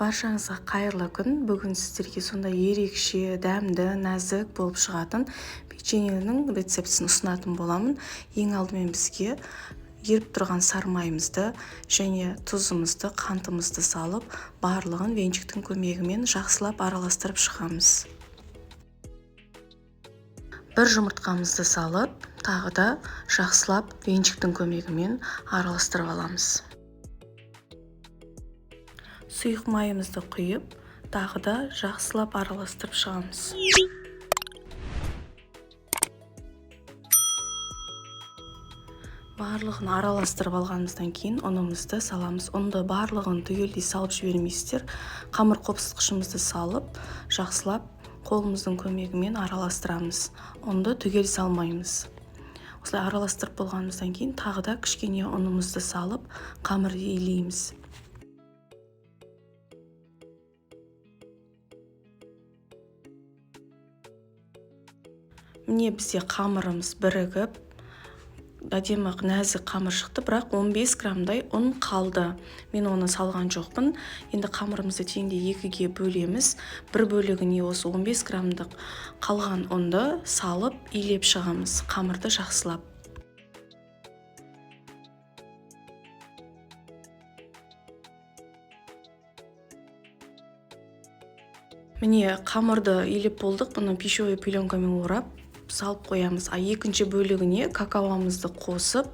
Баршаңызға қайырлы күн. Бүгін сіздерге сондай ерекше, дәмді, нәзік болып шығатын печеньенің рецептісін ұсынатын боламын. Ең алдымен бізге еріп тұрған сары майымызды және тұзымызды, қантымызды салып, барлығын венчиктің көмегімен жақсылап араластырып шығамыз. Бір жұмыртқамызды салып, тағы да жақсылап венчиктің көмегімен араластырып аламыз. Сұйық майымызды құйып, тағы да жақсылап араластырып шығамыз. Барлығын араластырып алғанымыздан кейін ұнымызды саламыз. Ұнды барлығын түгелдей салып жібермейсіздер. Қамыр қопсытқышымызды салып, жақсылап қолымыздың көмегімен араластырамыз. Ұнды түгел салмаймыз. Осылай араластырып болғанымыздан кейін тағы да кішкене ұнымызды салып, қамырды илейміз. Міне бізде қамырымыз бірігіп, әдемі нәзік қамыр шықты, бірақ 15 граммдай ұн қалды. Мен оны салған жоқпын. Енді қамырымызды теңдей екіге бөлеміз. Бір бөлігіне осы 15 граммдық қалған ұнды салып, илеп шығамыз. Қамырды жақсылап. Міне қамырды илеп болдық. Бұны пищевой пленкамен орап салып қоямыз. Екінші бөлігіне какаомызды қосып,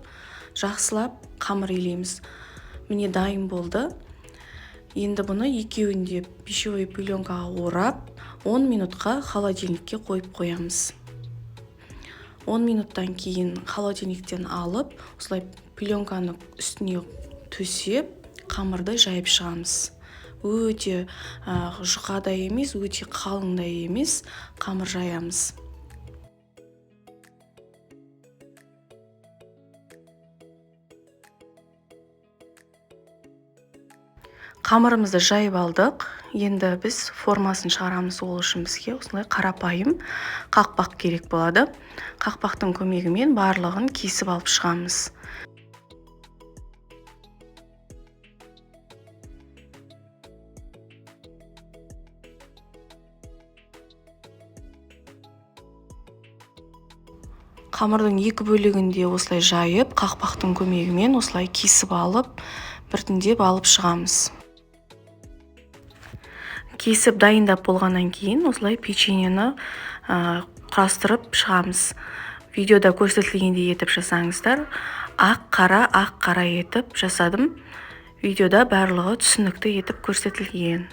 жақсылап қамыр илейміз. Міне дайын болды. Енді бұны екеуінде пищевой пленкаға орап, 10 минутқа холодильникке қойып қоямыз. 10 минуттан кейін холодильниктен алып, осылай пленканы үстіне төсеп, қамырды жайып шығамыз. Өте жұқада емес, өте қалыңда емес, қамыр жаямыз. Қамырымызды жайып алдық. Енді біз формасын шығарамыз. Ол үшін бізге осылай қарапайым қақпақ керек болады. Қақпақтың көмегімен барлығын кесіп алып шығамыз. Қамырдың екі бөлігінде осылай жайып, қақпақтың көмегімен осылай кесіп алып, біртіндеп алып шығамыз. Кесіп дайындап болғаннан кейін осылай печеньені құрастырып шығамыз. Видеода көрсетілгендей етіп жасаңыздар. Ақ-қара етіп жасадым. Видеода барлығы түсінікті етіп көрсетілген.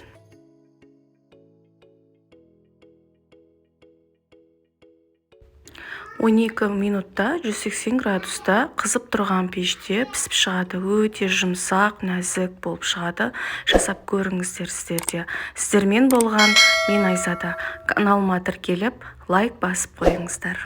Он 12 минутта 180 градуста қызып тұрған пеште пісіп шығады. Өте жұмсақ, нәзік болып шығады. Жасап көріңіздер сіздерде. Сіздермен болған мен Айзада. Каналыма тіркеліп, лайк басып қойыңыздар.